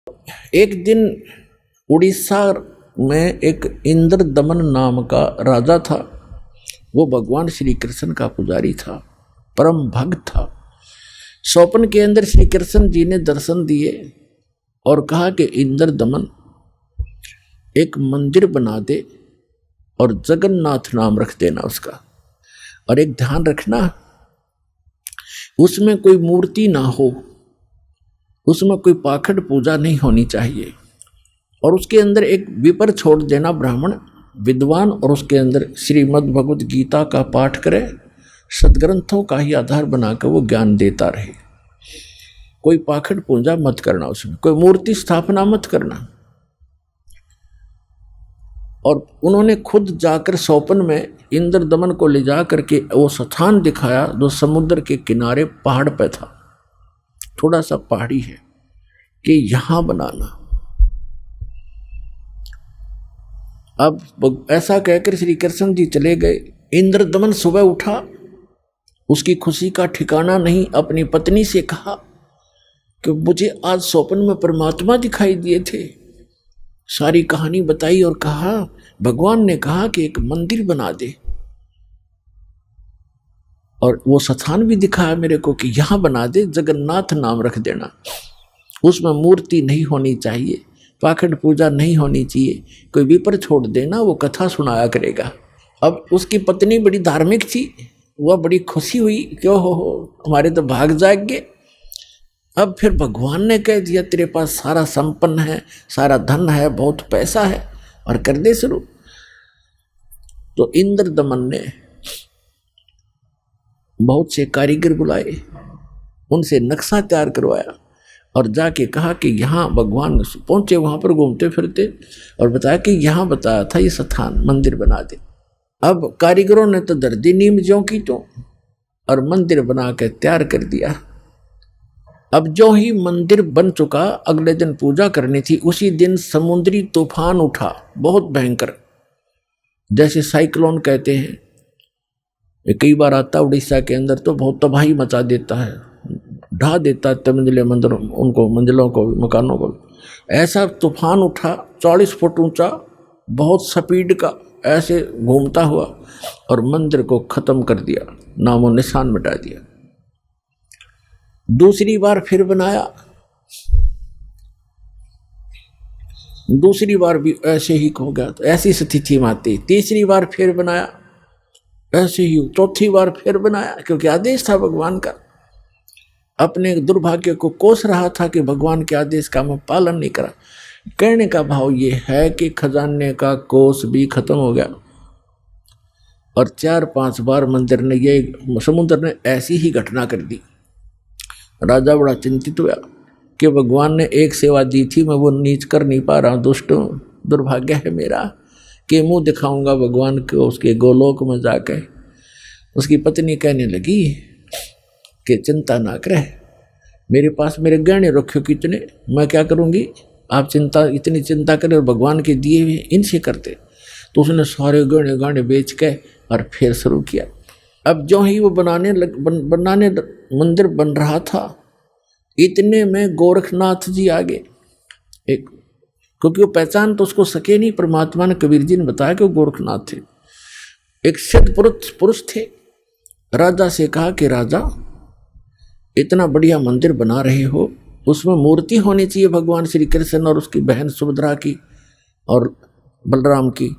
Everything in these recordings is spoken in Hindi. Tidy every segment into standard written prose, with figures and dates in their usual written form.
एक दिन उड़ीसा में एक इंद्रदमन नाम का राजा था। वो भगवान श्री कृष्ण का पुजारी था, परम भक्त था। स्वप्न के अंदर श्री कृष्ण जी ने दर्शन दिए और कहा कि इंद्रदमन एक मंदिर बना दे और जगन्नाथ नाम रख देना उसका, और एक ध्यान रखना उसमें कोई मूर्ति ना हो, उसमें कोई पाखंड पूजा नहीं होनी चाहिए, और उसके अंदर एक विपर छोड़ देना ब्राह्मण विद्वान, और उसके अंदर श्रीमद् भगवद गीता का पाठ करे, सदग्रंथों का ही आधार बनाकर वो ज्ञान देता रहे। कोई पाखंड पूजा मत करना, उसमें कोई मूर्ति स्थापना मत करना। और उन्होंने खुद जाकर स्वप्न में इंद्रदमन को ले जा करके वो स्थान दिखाया जो समुद्र के किनारे पहाड़ पे था, थोड़ा सा पहाड़ी है, कि यहां बनाना। अब ऐसा कहकर श्री कृष्ण जी चले गए। इंद्रदमन सुबह उठा, उसकी खुशी का ठिकाना नहीं। अपनी पत्नी से कहा कि मुझे आज स्वप्न में परमात्मा दिखाई दिए थे। सारी कहानी बताई और कहा भगवान ने कहा कि एक मंदिर बना दे, और वो स्थान भी दिखाया मेरे को कि यहां बना दे, जगन्नाथ नाम रख देना, उसमें मूर्ति नहीं होनी चाहिए, पाखंड पूजा नहीं होनी चाहिए, कोई विपर छोड़ देना, वो कथा सुनाया करेगा। अब उसकी पत्नी बड़ी धार्मिक थी, वह बड़ी खुशी हुई, क्यों हो हमारे तो भाग जाग गए। अब फिर भगवान ने कह दिया तेरे पास सारा संपन्न है, सारा धन है, बहुत पैसा है, और कर दे शुरू। तो इंद्रदमन ने बहुत से कारीगर बुलाए, उनसे नक्शा तैयार करवाया और जाके कहा कि यहाँ भगवान पहुंचे, वहां पर घूमते फिरते, और बताया कि यहाँ बताया था ये स्थान मंदिर बना दे। अब कारीगरों ने तो दर्दी नीम ज्यों की तो, और मंदिर बना के तैयार कर दिया। अब जो ही मंदिर बन चुका, अगले दिन पूजा करनी थी, उसी दिन समुद्री तूफान उठा, बहुत भयंकर, जैसे साइक्लोन कहते हैं। ये कई बार आता उड़ीसा के अंदर, तो बहुत तबाही मचा देता है, ढा देता है मंजिले मंदिरों उनको, मंजिलों को, मकानों को। ऐसा तूफान उठा 40 फुट ऊंचा, बहुत स्पीड का, ऐसे घूमता हुआ, और मंदिर को खत्म कर दिया, नामो निशान मिटा दिया। दूसरी बार फिर बनाया, दूसरी बार भी ऐसे ही हो गया, तो ऐसी स्थिति में आती। तीसरी बार फिर बनाया, ऐसे ही। चौथी बार फिर बनाया, क्योंकि आदेश था भगवान का। अपने दुर्भाग्य को कोस रहा था कि भगवान के आदेश का मैं पालन नहीं करा। कहने का भाव ये है कि खजाने का कोस भी खत्म हो गया, और 4-5 बार मंदिर ने, ये समुद्र ने ऐसी ही घटना कर दी। राजा बड़ा चिंतित हुआ कि भगवान ने एक सेवा दी थी, मैं वो नीच कर नहीं पा रहा हूँ, दुष्टों, दुर्भाग्य है मेरा कि मुंह दिखाऊंगा भगवान को उसके गोलोक में जाकर। उसकी पत्नी कहने लगी कि चिंता ना करे, मेरे पास मेरे गहने रखे कितने, मैं क्या करूँगी, आप इतनी चिंता करें, और भगवान के दिए हुए इनसे करते। तो उसने सारे गहने गाने बेच के और फिर शुरू किया। अब जो ही वो बनाने मंदिर बन रहा था, इतने में गोरखनाथ जी आ गए। एक, क्योंकि वो पहचान तो उसको सके नहीं, परमात्मा ने, कबीर जी ने बताया कि वो गोरखनाथ थे। एक सिद्ध पुरुष थे। राजा से कहा कि राजा, इतना बढ़िया मंदिर बना रहे हो, उसमें मूर्ति होनी चाहिए भगवान श्री कृष्ण और उसकी बहन सुभद्रा की और बलराम की,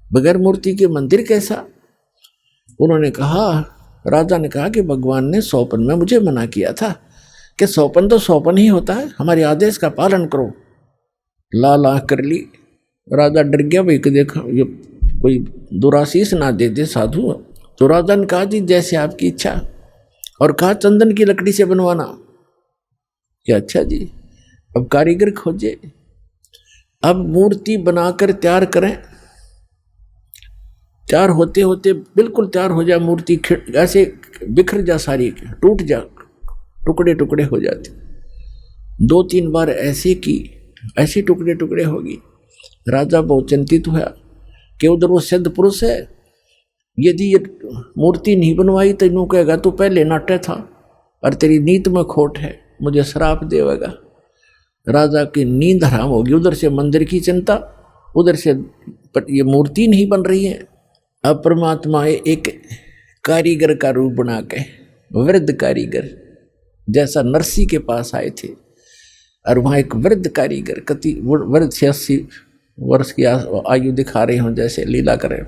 बगैर मूर्ति के मंदिर कैसा। उन्होंने कहा, राजा ने कहा कि भगवान ने स्वप्न में मुझे मना किया था कि स्वप्न तो स्वप्न ही होता है, हमारे आदेश का पालन करो। लाल आँख कर ली। राजा डर गया, भाई कि देखो ये कोई दुराशीष ना दे दे साधु। तो राजा ने कहा जी जैसे आपकी इच्छा, और कहा चंदन की लकड़ी से बनवाना। क्या अच्छा जी। अब कारीगर खोजे, अब मूर्ति बनाकर तैयार करें। तैयार होते होते बिल्कुल तैयार हो जाए मूर्ति, ऐसे बिखर जा, सारी टूट जा, टुकड़े टुकड़े हो जाते। 2-3 बार ऐसे की, ऐसे टुकड़े टुकड़े होगी। राजा बहुत चिंतित हुआ कि उधर वो सिद्ध पुरुष है, यदि ये मूर्ति नहीं बनवाई तो इन्हों कहेगा तू पहले नाट्य था और तेरी नीत में खोट है, मुझे श्राप देगा। राजा की नींद हराम होगी। उधर से मंदिर की चिंता, उधर से ये मूर्ति नहीं बन रही है। अब परमात्मा एक कारीगर का रूप बना के, वृद्ध कारीगर जैसा नरसी के पास आए थे, और वहाँ एक वृद्ध कारीगर कति वृद्ध 86 वर्ष की आयु दिखा रहे हों जैसे लीला करें,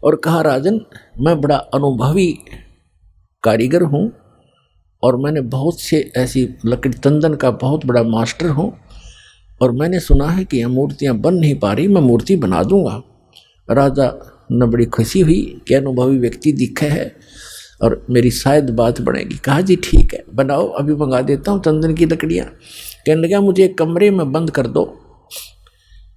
और कहा राजन मैं बड़ा अनुभवी कारीगर हूँ और मैंने बहुत से ऐसी लकड़ी तंदन का बहुत बड़ा मास्टर हूँ, और मैंने सुना है कि यह मूर्तियाँ बन नहीं पा रही, मैं मूर्ति बना दूंगा। राजा ने बड़ी खुशी हुई कि अनुभवी व्यक्ति दिखे है और मेरी शायद बात बनेगी। कहा जी ठीक है बनाओ, अभी मंगा देता हूँ तंदन की लकड़ियाँ। कहने लगा मुझे एक कमरे में बंद कर दो,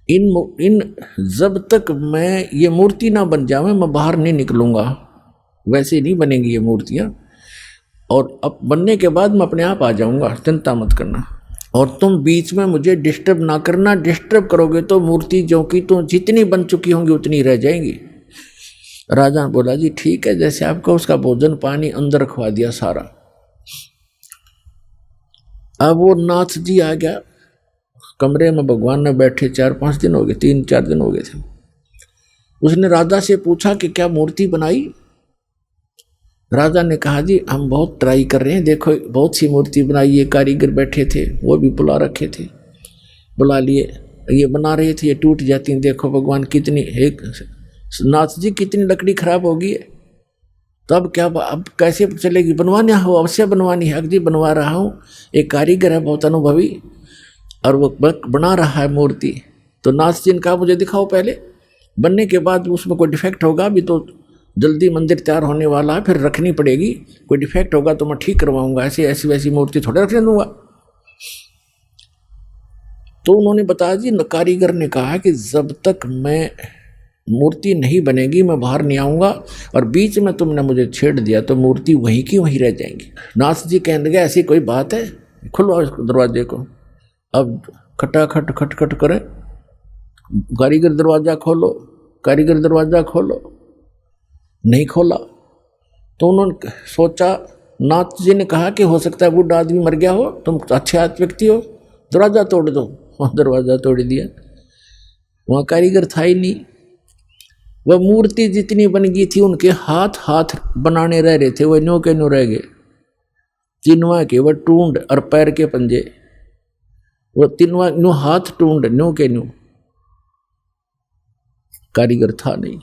इन जब तक मैं ये मूर्ति ना बन जावे मैं बाहर नहीं निकलूँगा, वैसे नहीं बनेंगी ये मूर्तियाँ, और अब बनने के बाद मैं अपने आप आ जाऊँगा, चिंता मत करना, और तुम बीच में मुझे डिस्टर्ब ना करना, डिस्टर्ब करोगे तो मूर्ति जो कि तुम जितनी बन चुकी होंगी उतनी रह जाएंगी। राजा बोला जी ठीक है जैसे आपको। उसका भोजन पानी अंदर रखवा दिया सारा। अब वो नाथ जी आ गया कमरे में, भगवान ने बैठे 4-5 दिन हो गए, 3-4 दिन हो गए थे। उसने राजा से पूछा कि क्या मूर्ति बनाई? राजा ने कहा जी हम बहुत ट्राई कर रहे हैं, देखो बहुत सी मूर्ति बनाई, ये कारीगर बैठे थे वो भी बुला रखे थे, बुला लिए, ये बना रहे थे, ये टूट जाती हैं, देखो भगवान कितनी, एक नाथ जी कितनी लकड़ी खराब होगी है, तो अब क्या, अब कैसे चलेगी? बनवाने हो? अवश्य बनवानी है। अगदी बनवा रहा हूँ, एक कारीगर है बहुत अनुभवी और वो बना रहा है मूर्ति। तो नाथ जी ने कहा मुझे दिखाओ पहले, बनने के बाद उसमें कोई डिफेक्ट होगा, अभी तो जल्दी मंदिर तैयार होने वाला है, फिर रखनी पड़ेगी, कोई डिफेक्ट होगा तो मैं ठीक करवाऊंगा, ऐसी वैसी मूर्ति थोड़े रखने दूंगा। तो उन्होंने बताया जी, कारीगर ने कहा कि जब तक मैं मूर्ति नहीं बनेगी मैं बाहर नहीं आऊँगा, और बीच में तुमने मुझे छेड़ दिया तो मूर्ति वहीं की वहीं रह जाएंगी। नाथ जी कहने लगे ऐसी कोई बात है, खुलवाओ इस दरवाजे को। अब खटाखट खटखट करें, कारीगर दरवाज़ा खोलो, कारीगर दरवाज़ा खोलो, नहीं खोला। तो उन्होंने सोचा, नाथ जी ने कहा कि हो सकता है बूढ़ा आदमी मर गया हो, तुम अच्छे व्यक्ति हो, दरवाज़ा तोड़ दो। वहाँ दरवाज़ा तोड़ दिया, वहाँ कारीगर था ही नहीं। वह मूर्ति जितनी बन गई थी उनके हाथ बनाने रह रहे थे, वह न्यू के न्यू रह गए, तीनवा के वह टूंड और पैर के पंजे, वो तीनवा न्यू हाथ टूंड न्यू के न्यू, कारीगर था नहीं।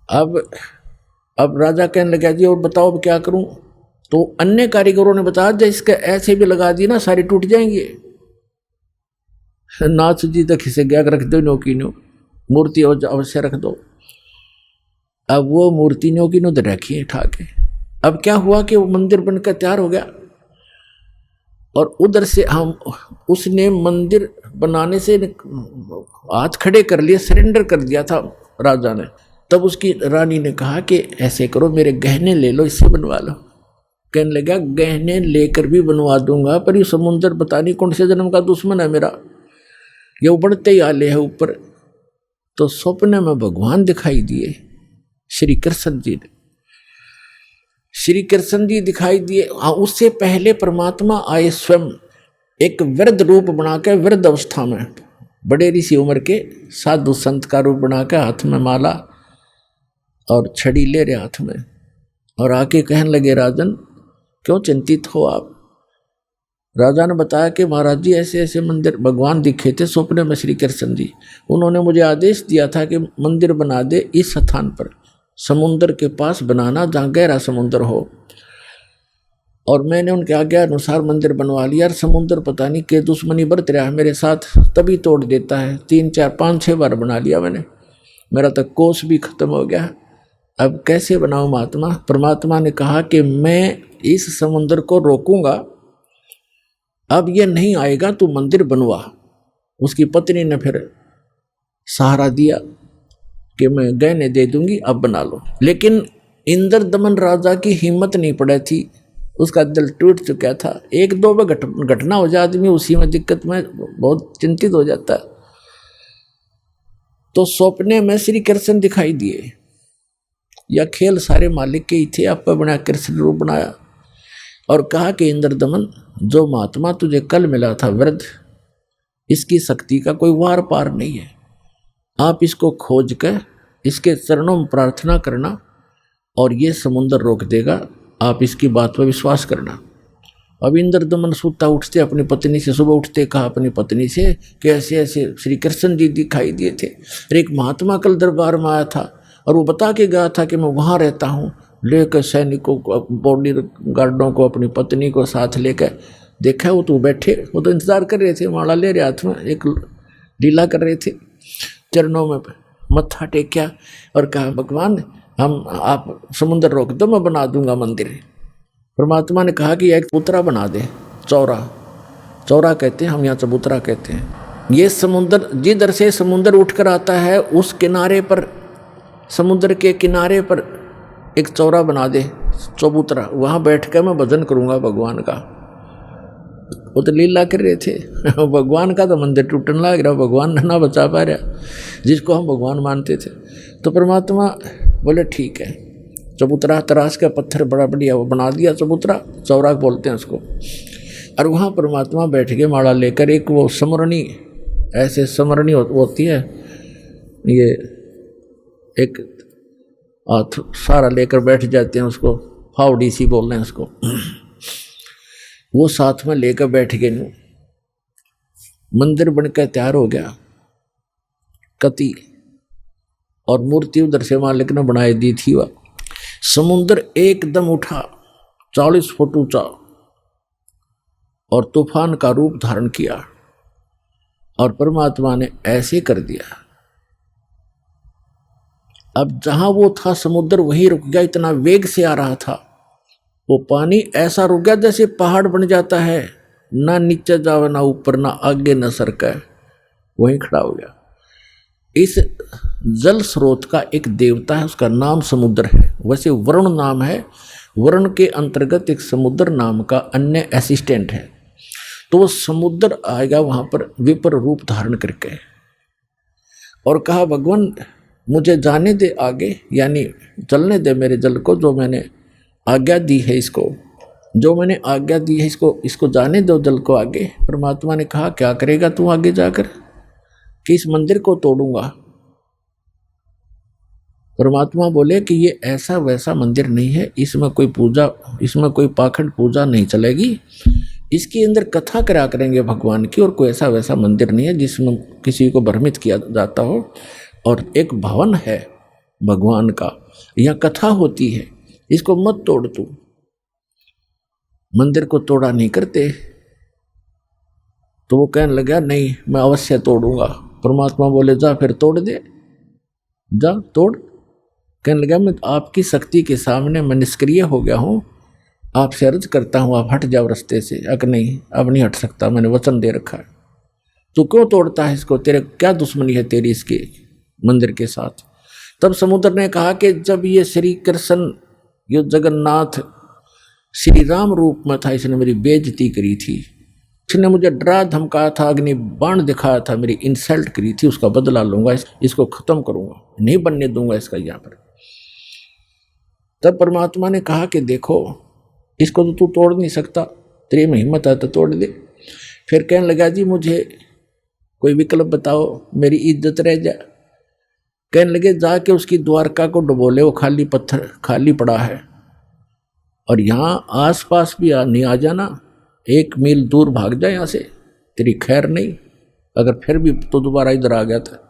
अब राजा कहने लगा जी और बताओ अब क्या करूं? तो अन्य कारीगरों ने बताया जब इसके ऐसे भी लगा दी ना सारी टूट जाएंगे। नाथ जी तक इसे गया रख दो, नो की नो मूर्ति अवश्य रख दो। अब वो मूर्ति नो की नो तो रखी उठा के। अब क्या हुआ कि वो मंदिर बनकर तैयार हो गया, और उधर से हम उसने मंदिर बनाने से हाथ खड़े कर लिए, सरेंडर कर दिया था राजा ने। तब उसकी रानी ने कहा कि ऐसे करो मेरे गहने ले लो, इससे बनवा लो। कहने लगा गहने लेकर भी बनवा दूंगा, पर ये समुंदर पता नहीं कौन से जन्म का दुश्मन है मेरा, ये उबड़ते ही आले है ऊपर। तो सपने में भगवान दिखाई दिए, श्री कृष्ण जी ने, श्री कृष्ण जी दिखाई दिए। उससे पहले परमात्मा आए स्वयं एक वृद्ध रूप बनाकर, वृद्ध अवस्था में बड़े ऋषि उम्र के साधु संत का रूप बनाकर, हाथ में माला और छड़ी ले रहे हाथ में, और आके कहने लगे राजन क्यों चिंतित हो आप? राजा ने बताया कि महाराज जी ऐसे ऐसे मंदिर भगवान दिखे थे सपने में श्री कृष्ण जी, उन्होंने मुझे आदेश दिया था कि मंदिर बना दे इस स्थान पर, समुद्र के पास बनाना जहाँ गहरा समुद्र हो, और मैंने उनके आज्ञा अनुसार मंदिर बनवा लिया। और समुद्र पता नहीं के दुश्मनी बरत रहा है मेरे साथ, तभी तोड़ देता है, 3 4 5 6 बार बना लिया मैंने, मेरा तक कोष भी खत्म हो गया। अब कैसे बनाऊं महात्मा? परमात्मा ने कहा कि मैं इस समुद्र को रोकूंगा, अब ये नहीं आएगा, तू मंदिर बनवा। उसकी पत्नी ने फिर सहारा दिया कि मैं गहने दे दूंगी, अब बना लो। लेकिन इंद्र दमन राजा की हिम्मत नहीं पड़ी थी, उसका दिल टूट चुका था। 1-2 बार घटना हो जाए आदमी उसी में दिक्कत में बहुत चिंतित हो जाता है। तो सपने में श्री कृष्ण दिखाई दिए, या खेल सारे मालिक के ही थे, आप बना कृष्ण रूप बनाया। और कहा कि इंद्रदमन, जो महात्मा तुझे कल मिला था वृद्ध, इसकी शक्ति का कोई वार पार नहीं है। आप इसको खोज कर इसके चरणों में प्रार्थना करना और ये समुद्र रोक देगा। आप इसकी बात पर विश्वास करना। अब इंद्रदमन सूता उठते अपनी पत्नी से, सुबह उठते कहा अपनी पत्नी से कि ऐसे ऐसे श्री कृष्ण जी दिखाई दिए थे और एक महात्मा कल दरबार में आया था और वो बता के गया था कि मैं वहाँ रहता हूँ। लेकर सैनिकों को, बॉडी गार्डों को, अपनी पत्नी को साथ लेकर देखा, वो तो बैठे, वो तो इंतजार कर रहे थे, माला ले रहे हाथ में, एक लीला कर रहे थे। चरणों में मत्था टेक्या और कहा भगवान आप समुद्र रोक दो, मैं बना दूंगा मंदिर। परमात्मा ने कहा कि एक चबूतरा बना दे, चौरा कहते हैं हम यहाँ, चबूतरा कहते हैं। ये समुद्र जिधर से समुद्र उठकर आता है उस किनारे पर, समुद्र के किनारे पर एक चौरा बना दे, चबूतरा, वहाँ बैठ कर मैं भजन करूँगा भगवान का। वो तो लीला कर रहे थे भगवान का तो मंदिर टूटने लग रहा, भगवान ना बचा पा रहा जिसको हम भगवान मानते थे। तो परमात्मा बोले ठीक है, चबूतरा तराश का पत्थर बड़ा बढ़िया वो बना दिया, चबूतरा, चौरा बोलते हैं उसको। और वहाँ परमात्मा बैठ के माला लेकर, एक वो समरणी, ऐसे समरणी होती है, ये एक हाथ सारा लेकर बैठ जाते हैं, उसको फावड़ी सी बोल रहे हैं उसको, वो साथ में लेकर बैठ गए। मंदिर बनकर तैयार हो गया, कति और मूर्ति उधर से मालिक ने बनाई दी थी। वह समुद्र एकदम उठा 40 फुट ऊंचा और तूफान का रूप धारण किया और परमात्मा ने ऐसे कर दिया। अब जहां वो था समुद्र वहीं रुक गया, इतना वेग से आ रहा था वो पानी, ऐसा रुक गया जैसे पहाड़ बन जाता है, ना नीचे जावे ना ऊपर, ना आगे ना सरका, वहीं खड़ा हो गया। इस जल स्रोत का एक देवता है, उसका नाम समुद्र है। वैसे वरुण नाम है, वरुण के अंतर्गत एक समुद्र नाम का अन्य असिस्टेंट है। तो वो समुद्र आएगा वहां पर विपर रूप धारण करके और कहा भगवान मुझे जाने दे आगे, यानी चलने दे मेरे जल को, जो मैंने आज्ञा दी है इसको, जो मैंने आज्ञा दी है इसको जाने दो जल को आगे। परमात्मा ने कहा क्या करेगा तू आगे जाकर? कि इस मंदिर को तोड़ूंगा। परमात्मा बोले कि ये ऐसा वैसा मंदिर नहीं है, इसमें कोई पूजा, इसमें कोई पाखंड पूजा नहीं चलेगी, इसके अंदर कथा करा करेंगे भगवान की, और कोई ऐसा वैसा मंदिर नहीं है जिसमें किसी को भ्रमित किया जाता हो। और एक भवन है भगवान का, यहाँ कथा होती है, इसको मत तोड़ तू। मंदिर को तोड़ा नहीं करते। तो वो कहने लगा नहीं मैं अवश्य तोड़ूंगा। परमात्मा बोले जा फिर तोड़ दे, जा तोड़। कहने लगा मैं आपकी शक्ति के सामने मैं निष्क्रिय हो गया हूँ, आपसे अर्ज करता हूँ आप हट जाओ रास्ते से। अक नहीं, अब नहीं हट सकता, मैंने वचन दे रखा है। तू क्यों तोड़ता है इसको, तेरे क्या दुश्मनी है तेरी इसके मंदिर के साथ? तब समुद्र ने कहा कि जब ये श्री कृष्ण, ये जगन्नाथ श्री राम रूप में था, इसने मेरी बेइज्जती करी थी, इसने मुझे डरा धमकाया था, अग्नि बाण दिखाया था, मेरी इंसल्ट करी थी, उसका बदला लूंगा, इसको खत्म करूंगा, नहीं बनने दूंगा इसका यहाँ पर। तब परमात्मा ने कहा कि देखो इसको तो तू तोड़ नहीं सकता, तेरे में हिम्मत है तो तोड़ दे। फिर कहने लगा जी मुझे कोई विकल्प बताओ, मेरी इज्जत रह जाए। कहने लगे जाके उसकी द्वारका को डुबो ले, वो खाली पत्थर खाली पड़ा है, और यहाँ आसपास भी नहीं आ जाना, 1 मील दूर भाग जाए यहाँ से, तेरी खैर नहीं। अगर फिर भी तो दोबारा इधर आ गया था।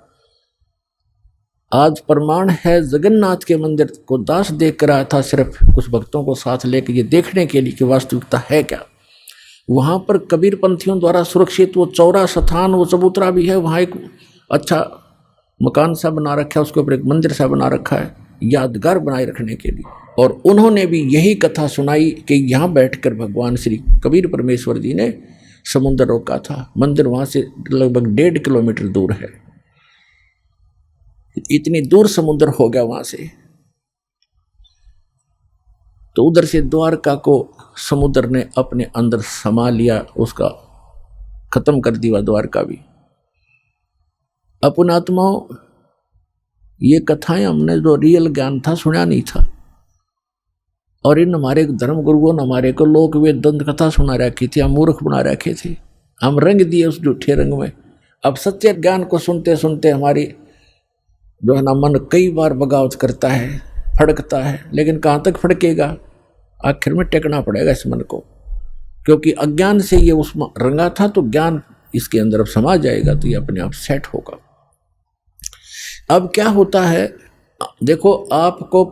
आज प्रमाण है जगन्नाथ के मंदिर को दास देख कर आया था, सिर्फ कुछ भक्तों को साथ लेकर ये देखने के लिए कि वास्तविकता है क्या। वहाँ पर कबीर पंथियों द्वारा सुरक्षित वो चौरा स्थान, वो चबूतरा भी है, वहाँ एक अच्छा मकान सा बना रखा है, उसके ऊपर एक मंदिर सा बना रखा है यादगार बनाए रखने के लिए। और उन्होंने भी यही कथा सुनाई कि यहाँ बैठकर भगवान श्री कबीर परमेश्वर जी ने समुद्र रोका था। मंदिर वहाँ से लगभग 1.5 किलोमीटर दूर है, इतनी दूर समुद्र हो गया वहाँ से। तो उधर से द्वारका को समुद्र ने अपने अंदर समा लिया, उसका खत्म कर दिया द्वारका भी। अपन आत्माओं, ये कथाएं हमने जो रियल ज्ञान था सुना नहीं था, और इन हमारे धर्म गुरुओं ने हमारे को लोक वेद दंत कथा सुना रखी थी, हम मूर्ख बना रखे थे, हम रंग दिए उस झूठे रंग में। अब सच्चे ज्ञान को सुनते सुनते हमारी जो है ना मन कई बार बगावत करता है, फड़कता है, लेकिन कहाँ तक फड़केगा, आखिर में टेकना पड़ेगा इस मन को, क्योंकि अज्ञान से ये उस रंगा था, तो ज्ञान इसके अंदर अब समा जाएगा तो ये अपने आप सेट होगा। अब क्या होता है, देखो आपको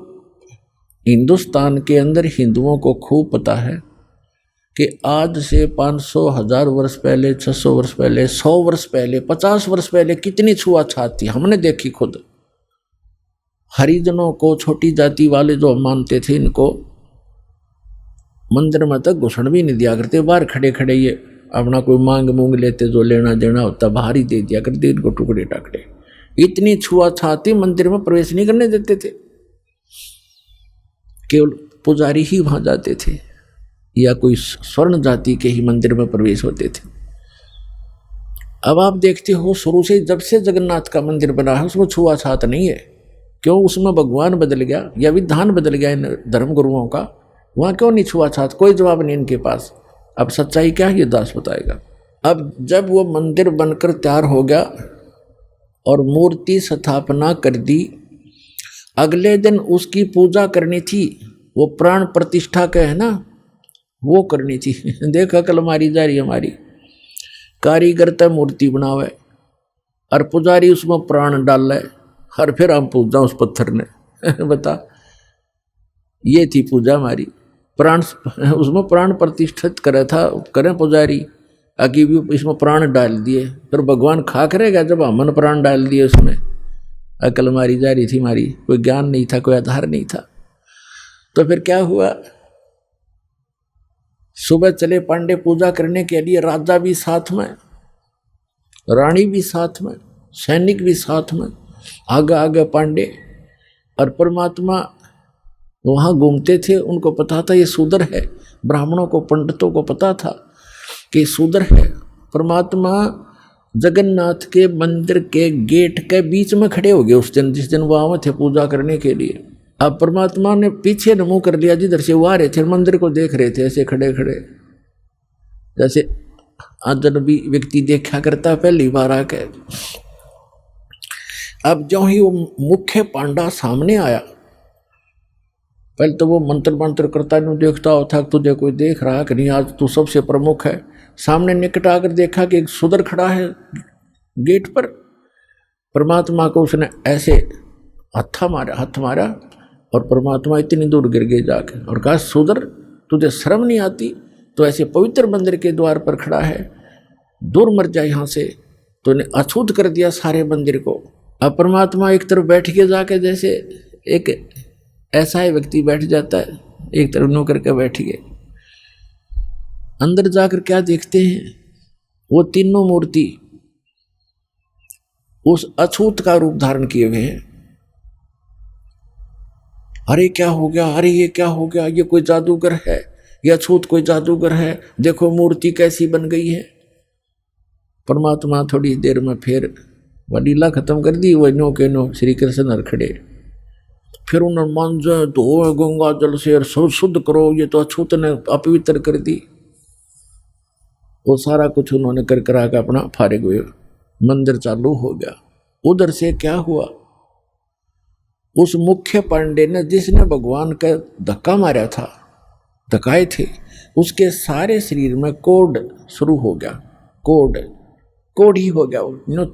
हिंदुस्तान के अंदर हिंदुओं को खूब पता है कि आज से 500 1000 वर्ष पहले, 600 वर्ष पहले, 100 वर्ष पहले, 50 वर्ष पहले कितनी छुआछात थी, हमने देखी खुद। हरिजनों को, छोटी जाति वाले जो मानते थे, इनको मंदिर में तक घुसण भी नहीं दिया करते, बाहर खड़े खड़े ये अपना कोई मांग मूंग लेते, जो लेना देना होता बाहर ही दे दिया करते इनको, टुकड़े टाकड़े। इतनी छुआछात थी, मंदिर में प्रवेश नहीं करने देते थे, केवल पुजारी ही वहां जाते थे या कोई स्वर्ण जाति के ही मंदिर में प्रवेश होते थे। अब आप देखते हो शुरू से जब से जगन्नाथ का मंदिर बना है उसमें छुआछात नहीं है। क्यों? उसमें भगवान बदल गया या विधान बदल गया इन धर्म गुरुओं का, वहां क्यों नहीं छुआछात? कोई जवाब नहीं इनके पास। अब सच्चाई क्या है ये दास बताएगा। अब जब वो मंदिर बनकर तैयार हो गया और मूर्ति स्थापना कर दी, अगले दिन उसकी पूजा करनी थी, वो प्राण प्रतिष्ठा का है ना, वो करनी थी। देखा कल मारी जा रही हमारी कारीगर तय मूर्ति बनावे और पुजारी उसमें प्राण डाल ले, और फिर हम पूजा उस पत्थर ने। बता, ये थी पूजा हमारी, प्राण उसमें प्राण प्रतिष्ठित करे था, करें पुजारी, आगे भी इसमें प्राण डाल दिए, फिर भगवान खा करेगा जब हमने प्राण डाल दिए उसमें। अकल मारी जा रही थी हमारी, कोई ज्ञान नहीं था, कोई आधार नहीं था। तो फिर क्या हुआ, सुबह चले पांडे पूजा करने के लिए, राजा भी साथ में, रानी भी साथ में, सैनिक भी साथ में, आगे आगे पांडे। और परमात्मा वहाँ घूमते थे, उनको पता था ये शूद्र है, ब्राह्मणों को, पंडितों को पता था कि शूद्र है। परमात्मा जगन्नाथ के मंदिर के गेट के बीच में खड़े हो गए उस दिन, जिस दिन वो आए थे पूजा करने के लिए। अब परमात्मा ने पीछे मुंह कर लिया, जिधर से वो आ रहे थे, मंदिर को देख रहे थे ऐसे खड़े खड़े, जैसे अजनबी व्यक्ति देखा करता पहली बार आके। अब जो ही वो मुख्य पांडा सामने आया, पहले तो वो मंत्र करता नहीं देखता होता, तुझे कोई देख रहा कि नहीं, आज तू सबसे प्रमुख है। सामने निकट आकर देखा कि एक शूद्र खड़ा है गेट पर। परमात्मा को उसने ऐसे हाथ मारा और परमात्मा इतनी दूर गिर गए जाके, और कहा, शूद्र तुझे शर्म नहीं आती? तो ऐसे पवित्र मंदिर के द्वार पर खड़ा है, दूर मर जाए यहाँ से। तो ने अछूत कर दिया सारे मंदिर को। अब परमात्मा एक तरफ बैठ के जाके, जैसे एक ऐसा ही व्यक्ति बैठ जाता है, एक तरफ नो करके बैठ गए। अंदर जाकर क्या देखते हैं, वो तीनों मूर्ति उस अछूत का रूप धारण किए हुए हैं। अरे क्या हो गया, अरे ये क्या हो गया, ये कोई जादूगर है, ये अछूत कोई जादूगर है, देखो मूर्ति कैसी बन गई है। परमात्मा थोड़ी देर में फिर वह लीला खत्म कर दी, वह नो के नो श्री कृष्ण खड़े। फिर उन्होंने मांझे धो गंगा जल से शुद्ध करो, ये तो अछूत ने अपवित्र कर दी। वो सारा कुछ उन्होंने कर करा के अपना फारिग हुए, मंदिर चालू हो गया। उधर से क्या हुआ, उस मुख्य पांडे ने, जिसने भगवान का धक्का मारा था, धक्काए थे, उसके सारे शरीर में कोढ़ शुरू हो गया। कोढ़ ही हो गया,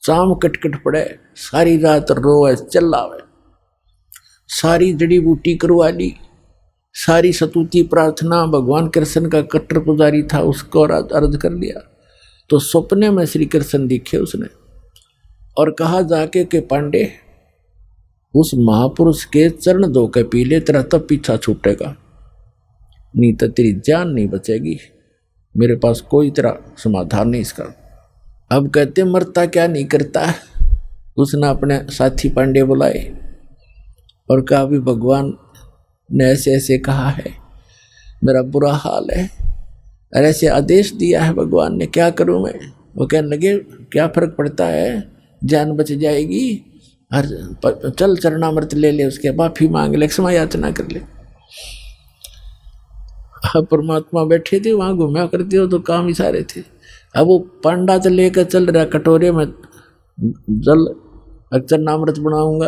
चाम कटकट पड़े, सारी रात रोए चिल्लावे, सारी जड़ी बूटी करवा ली, सारी सतुति प्रार्थना। भगवान कृष्ण का कट्टर पुजारी था, उसको अर्ज कर लिया। तो सपने में श्री कृष्ण दिखे उसने और कहा जाके कि पांडे, उस महापुरुष के चरण धो के पी ले, तेरा तब पीछा छूटेगा, नहीं तो तेरी जान नहीं बचेगी। मेरे पास कोई तेरा समाधान नहीं इसका। अब कहते मरता क्या नहीं करता। उसने अपने साथी पांडे बुलाए और कहा, भी भगवान ने ऐसे ऐसे कहा है, मेरा बुरा हाल है, और ऐसे आदेश दिया है भगवान ने, क्या करूं मैं? वो कहने लगे, क्या फर्क पड़ता है, जान बच जाएगी, और चल चरणामृत ले ले, उसके माफी मांग ले, क्षमा याचना कर ले। अब परमात्मा बैठे थे वहां, घूमया करते हो तो काम ही सारे थे। अब वो पांडा तो लेकर चल रहा कटोरे में जल चरणामृत बनाऊंगा,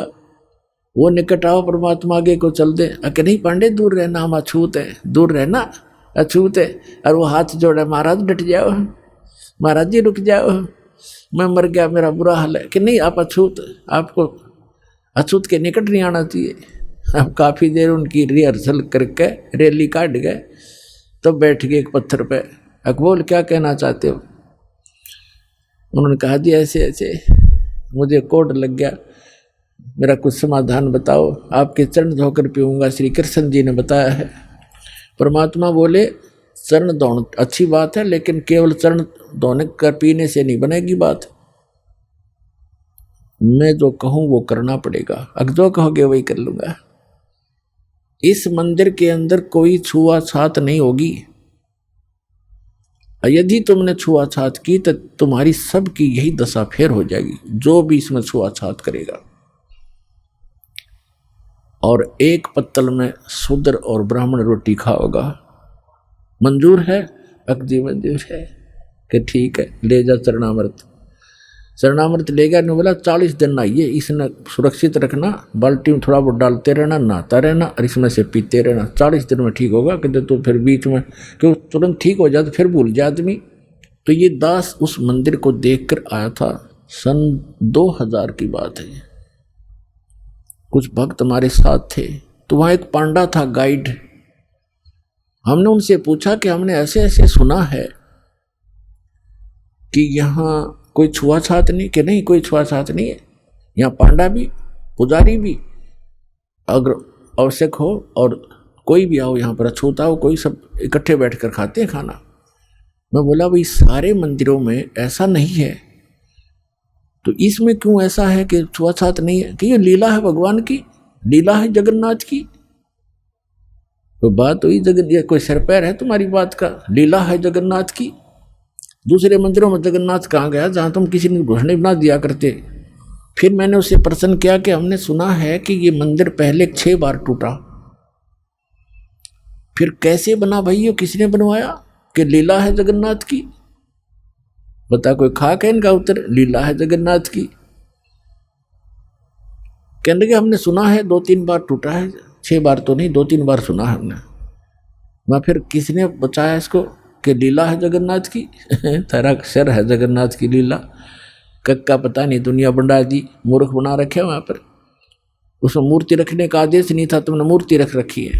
वो निकट आओ परमात्मा आगे को चल दे। अके नहीं पांडे दूर रहना, हम अछूत है, दूर रहना अछूत है। और वो हाथ जोड़े, महाराज डट जाओ, महाराज जी रुक जाओ, मैं मर गया, मेरा बुरा हाल है। कि नहीं आप अछूत, आपको अछूत के निकट नहीं आना चाहिए। अब काफ़ी देर उनकी रिहर्सल करके रैली काट गए, तब बैठ गए एक पत्थर पे। अकबोल क्या कहना चाहते हो? उन्होंने कहा जी ऐसे ऐसे मुझे कोड लग गया, मेरा कुछ समाधान बताओ। आपके चरण धोकर पीऊँगा, श्री कृष्ण जी ने बताया है। परमात्मा बोले चरण धोना अच्छी बात है, लेकिन केवल चरण धोने कर पीने से नहीं बनेगी बात। मैं जो कहूँ वो करना पड़ेगा, अगर जो कहोगे वही कर लूँगा। इस मंदिर के अंदर कोई छुआछात नहीं होगी। यदि तुमने छुआछात की तो तुम्हारी सबकी यही दशा फेर हो जाएगी, जो भी इसमें छुआछात करेगा। और एक पत्तल में शूद्र और ब्राह्मण रोटी खाओगा। मंजूर है? अकजी मंजूर है। कि ठीक है, ले जा चरणामृत। चरणामृत ले गया, ने बोला 40 दिन नहाइए, इसने सुरक्षित रखना, बाल्टी में थोड़ा बहुत डालते रहना, नहाता रहना और इसमें से पीते रहना, 40 दिन में ठीक होगा। कहते तो फिर बीच में क्यों तुरंत ठीक हो जाए तो फिर भूल जाए आदमी। तो ये दास उस मंदिर को देखकर आया था, सन 2000 की बात है। कुछ भक्त हमारे साथ थे, तो वहाँ एक पांडा था गाइड। हमने उनसे पूछा कि हमने ऐसे ऐसे सुना है कि यहाँ कोई छुआछात नहीं। कि नहीं कोई छुआछात नहीं है, यहाँ पांडा भी पुजारी भी अगर आवश्यक हो और कोई भी आओ यहाँ पर अछूता हो, कोई सब इकट्ठे बैठकर खाते हैं खाना। मैं बोला भाई सारे मंदिरों में ऐसा नहीं है, तो इसमें क्यों ऐसा है कि छुआछात नहीं है? कि ये लीला है भगवान की, लीला है जगन्नाथ की। कोई बात हुई ये कोई सिर पैर है तुम्हारी बात का? लीला है जगन्नाथ की। दूसरे मंदिरों में जगन्नाथ कहाँ गया जहाँ तुम किसी ने घोषणा ना दिया करते? फिर मैंने उससे प्रश्न किया कि हमने सुना है कि ये मंदिर पहले 6 बार टूटा, फिर कैसे बना भाई, ये किसने बनवाया? कि लीला है जगन्नाथ की। बता कोई खाक है इनका उत्तर? लीला है जगन्नाथ की। कहने लगे हमने सुना है 2-3 बार टूटा है, 6 बार तो नहीं, 2-3 बार सुना है हमने। मैं फिर किसने बचाया इसको कि लीला है जगन्नाथ की? तेरा सर है जगन्नाथ की लीला। कक्का पता नहीं दुनिया बंडा दी, मूर्ख बना रखे वहाँ पर। उसमें मूर्ति रखने का आदेश नहीं था, तुमने मूर्ति रख रखी है।